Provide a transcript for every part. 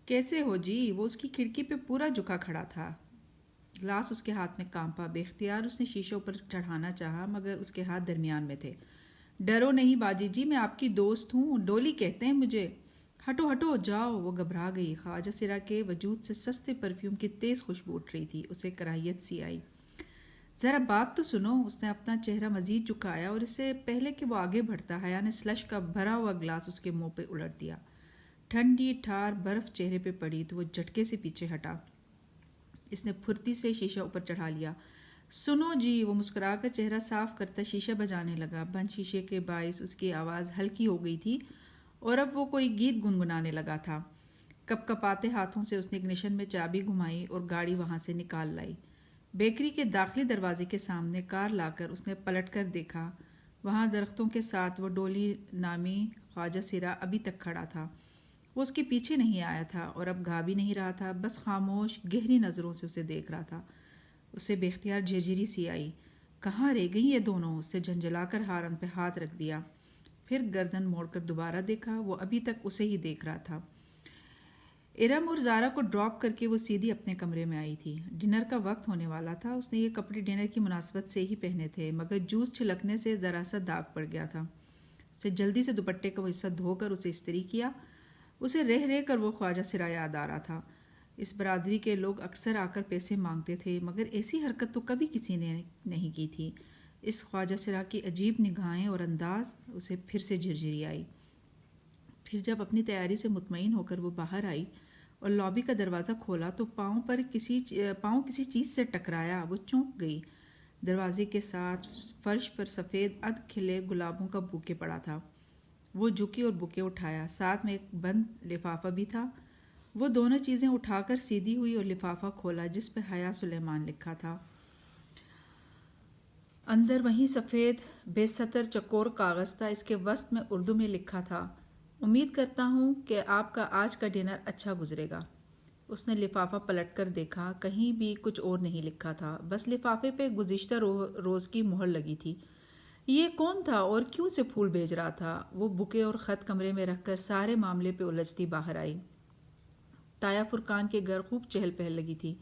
کیسے ہو جی؟ وہ اس کی کھڑکی پہ پورا جھکا کھڑا تھا۔ گلاس اس کے ہاتھ میں کانپا۔ بے اختیار اس نے شیشوں پر چڑھانا چاہا مگر اس کے ہاتھ درمیان میں تھے۔ ڈرو نہیں باجی جی، میں آپ کی دوست ہوں، ڈولی کہتے ہیں مجھے۔ ہٹو ہٹو جاؤ۔ وہ گھبرا گئی۔ خواجہ سرا کے وجود سے سستے پرفیوم کی تیز خوشبو اٹھ رہی تھی۔ اسے کراہیت سی آئی۔ ذرا بات تو سنو۔ اس نے اپنا چہرہ مزید جھکایا اور اس سے پہلے کہ وہ آگے بڑھتا حیا نے سلش کا بھرا ہوا گلاس اس کے منہ پہ الٹ دیا۔ ٹھنڈی ٹھار برف چہرے پہ پڑی تو وہ جھٹکے سے پیچھے ہٹا۔ اس نے پھرتی سے شیشہ اوپر چڑھا لیا۔ سنو جی، وہ مسکرا کر چہرہ صاف کرتا شیشہ بجانے لگا۔ بند شیشے کے باعث اس کی آواز ہلکی ہو گئی تھی اور اب وہ کوئی گیت گنگنانے لگا تھا۔ کپ کپاتے ہاتھوں سے اس نے اگنیشن میں چابی گھمائی اور گاڑی وہاں سے نکال لائی۔ بیکری کے داخلی دروازے کے سامنے کار لا کر اس نے پلٹ کر دیکھا۔ وہاں درختوں کے ساتھ وہ ڈولی نامی خواجہ سرا ابھی تک کھڑا تھا۔ وہ اس کے پیچھے نہیں آیا تھا اور اب گھا بھی نہیں رہا تھا، بس خاموش گہری نظروں سے اسے دیکھ رہا تھا۔ اسے بے اختیار جھرجھری سی آئی۔ کہاں رہ گئی یہ دونوں؟ اس سے جھنجھلا کر ہارن پہ ہاتھ رکھ دیا۔ پھر گردن موڑ کر دوبارہ دیکھا۔ وہ ابھی تک اسے ہی دیکھ رہا تھا۔ ارم اور زارا کو ڈراپ کر کے وہ سیدھی اپنے کمرے میں آئی تھی۔ ڈنر کا وقت ہونے والا تھا۔ اس نے یہ کپڑے ڈنر کی مناسبت سے ہی پہنے تھے مگر جوس چھلکنے سے ذرا سا داغ پڑ گیا تھا۔ اسے جلدی سے دوپٹے کا وہ حصہ دھو کر اسے استری کیا۔ اسے رہ رہ کر وہ خواجہ سرا یاد آ رہا تھا۔ اس برادری کے لوگ اکثر آ کر پیسے مانگتے تھے مگر ایسی حرکت تو کبھی کسی نے نہیں کی تھی۔ اس خواجہ سرا کی عجیب نگاہیں اور انداز اسے پھر سے جھرجھری آئی۔ پھر جب اپنی تیاری سے مطمئن ہو کر وہ باہر آئی اور لابی کا دروازہ کھولا تو پاؤں کسی چیز سے ٹکرایا۔ وہ چونک گئی۔ دروازے کے ساتھ فرش پر سفید ادھ کھلے گلابوں کا بوکے پڑا تھا۔ وہ جھکی اور بوکے اٹھایا۔ ساتھ میں ایک بند لفافہ بھی تھا۔ وہ دونوں چیزیں اٹھا کر سیدھی ہوئی اور لفافہ کھولا جس پہ حیا سلیمان لکھا تھا۔ اندر وہیں سفید بے سطر چکور کاغذ تھا۔ اس کے وسط میں اردو میں لکھا تھا، امید کرتا ہوں کہ آپ کا آج کا ڈنر اچھا گزرے گا۔ اس نے لفافہ پلٹ کر دیکھا۔ کہیں بھی کچھ اور نہیں لکھا تھا، بس لفافے پہ گزشتہ روز کی مہر لگی تھی۔ یہ کون تھا اور کیوں سے پھول بھیج رہا تھا؟ وہ بکے اور خط کمرے میں رکھ کر سارے معاملے پہ الجھتی باہر آئی۔ تایا فرقان کے گھر خوب چہل پہل لگی تھی۔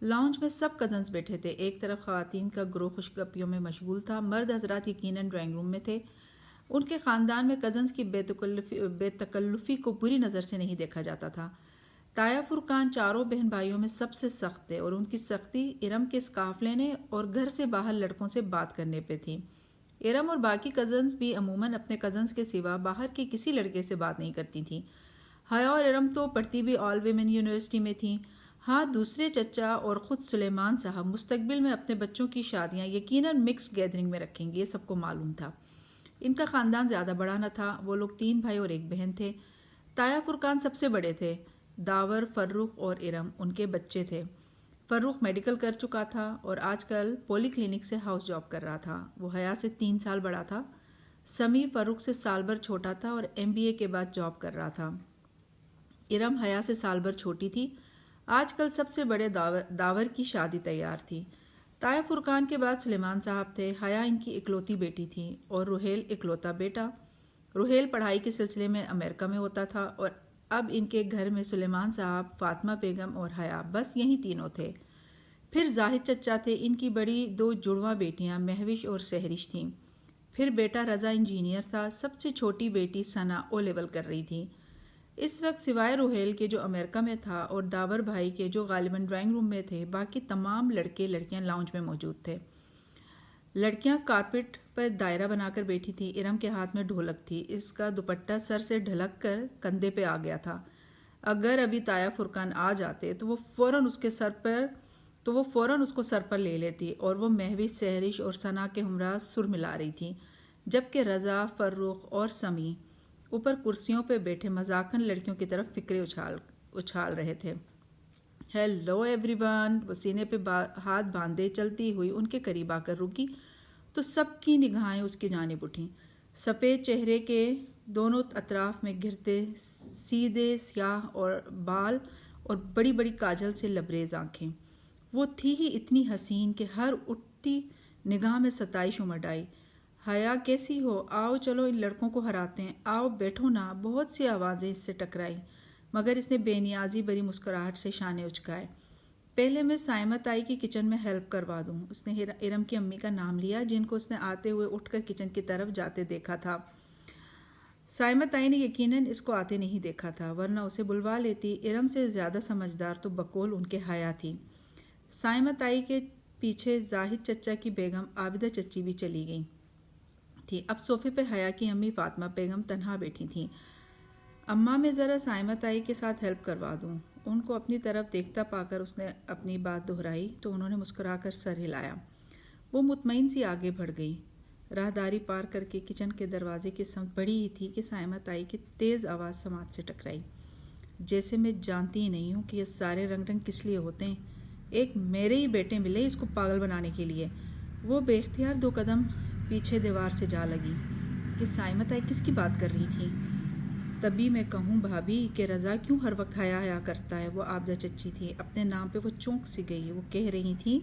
لاؤنج میں سب کزنز بیٹھے تھے۔ ایک طرف خواتین کا گروہ خوش گپیوں میں مشغول تھا۔ مرد حضرات یقیناً ڈرائنگ روم میں تھے۔ ان کے خاندان میں کزنز کی بے تکلفی کو بری نظر سے نہیں دیکھا جاتا تھا۔ تایا فرقان چاروں بہن بھائیوں میں سب سے سخت تھے اور ان کی سختی ارم کے اسکارف لینے اور گھر سے باہر لڑکوں سے بات کرنے پہ تھی۔ ارم اور باقی کزنز بھی عموماً اپنے کزنز کے سوا باہر کے کسی لڑکے سے بات نہیں کرتی تھیں۔ حیا اور ارم تو پڑھتی بھی آل ویمن یونیورسٹی میں تھیں۔ ہاں، دوسرے چچا اور خود سلیمان صاحب مستقبل میں اپنے بچوں کی شادیاں یقیناً مکس گیدرنگ میں رکھیں گے، یہ سب کو معلوم تھا۔ ان کا خاندان زیادہ بڑا نہ تھا۔ وہ لوگ 3 بھائی اور 1 بہن تھے۔ تایا فرقان سب سے بڑے تھے۔ داور، فرخ اور ارم ان کے بچے تھے۔ فرخ میڈیکل کر چکا تھا اور آج کل پولی کلینک سے ہاؤس جاب کر رہا تھا۔ وہ حیا سے 3 سال بڑا تھا۔ سمی فرخ سے سال بھر چھوٹا تھا اور MBA کے بعد جاب کر رہا تھا۔ ارم حیا سے سال بھر چھوٹی تھی۔ آج کل سب سے بڑے داور کی شادی تیار تھی۔ تایا فرقان کے بعد سلیمان صاحب تھے۔ حیا ان کی اکلوتی بیٹی تھی اور روحیل اکلوتا بیٹا۔ روحیل پڑھائی کے سلسلے میں امریکہ میں ہوتا تھا اور اب ان کے گھر میں سلیمان صاحب، فاطمہ بیگم اور حیا، بس یہی تینوں تھے۔ پھر زاہد چچا تھے۔ ان کی بڑی 2 جڑواں بیٹیاں مہوش اور سہرش تھیں۔ پھر بیٹا رضا انجینئر تھا۔ سب سے چھوٹی بیٹی ثنا O لیول کر رہی تھی۔ اس وقت سوائے روحیل کے جو امریکہ میں تھا اور داور بھائی کے جو غالباً ڈرائنگ روم میں تھے، باقی تمام لڑکے لڑکیاں لاؤنج میں موجود تھے۔ لڑکیاں کارپٹ پر دائرہ بنا کر بیٹھی تھیں۔ ارم کے ہاتھ میں ڈھولک تھی۔ اس کا دوپٹہ سر سے ڈھلک کر کندھے پہ آ گیا تھا۔ اگر ابھی تایا فرقان آ جاتے تو وہ فوراً اس کو سر پر لے لیتی اور وہ مہوش، سہرش اور ثنا کے ہمراہ سر ملا رہی تھی، جبکہ رضا، فرخ اور سمی اوپر کرسیوں پہ بیٹھے مذاقاً لڑکیوں کی طرف فکرے اچھال رہے تھے۔ ہیلو ایوری ون، وہ سینے پہ ہاتھ باندھے چلتی ہوئی ان کے قریب آ کر رکی تو سب کی نگاہیں اس کی جانب اٹھیں۔ سفید چہرے کے دونوں اطراف میں گھرتے سیدھے سیاہ اور بال اور بڑی بڑی کاجل سے لبریز آنکھیں۔ وہ تھی ہی اتنی حسین کہ ہر اٹھتی نگاہ میں ستائش امڈ آئی۔ حیا کیسی ہو؟ آؤ چلو ان لڑکوں کو ہراتے ہیں، آؤ بیٹھو نا۔ بہت سی آوازیں اس سے ٹکرائیں۔ مگر اس نے بے نیازی بری مسکراہٹ سے شانے اچکائے۔ پہلے میں سائمہ تائی کی کچن میں ہیلپ کروا دوں۔ اس نے ارم کی امی کا نام لیا جن کو اس نے آتے ہوئے اٹھ کر کچن کی طرف جاتے دیکھا تھا۔ سائمہ تائی نے یقیناً اس کو آتے نہیں دیکھا تھا، ورنہ اسے بلوا لیتی۔ ارم سے زیادہ سمجھدار تو بقول ان کے حیا تھی۔ سائمہ تائی کے پیچھے زاہد چچا کی بیگم عابدہ چچی بھی چلی گئی تھی۔ اب صوفے پہ حیا کی امی فاطمہ بیگم تنہا بیٹھی تھیں۔ اماں میں ذرا سائمہ تائی کے ساتھ ہیلپ کروا دوں۔ ان کو اپنی طرف دیکھتا پا کر اس نے اپنی بات دہرائی تو انہوں نے مسکرا کر سر ہلایا۔ وہ مطمئن سی آگے بڑھ گئی۔ راہداری پار کر کے کچن کے دروازے کی سمت بڑھی ہی تھی کہ سائمہ تائی کی تیز آواز سماعت سے ٹکرائی۔ جیسے میں جانتی ہی نہیں ہوں کہ یہ سارے رنگ کس لیے ہوتے ہیں۔ ایک میرے ہی بیٹے ملے اس کو پاگل بنانے کے لیے۔ وہ بے اختیار 2 قدم پیچھے دیوار سے جا لگی کہ سائمہ تائی کس کی بات کر رہی تھی۔ تبھی میں کہوں بھابھی کہ رضا کیوں ہر وقت حیا کرتا ہے۔ وہ عابدہ چچی تھی۔ اپنے نام پہ وہ چونک سی گئی۔ وہ کہہ رہی تھیں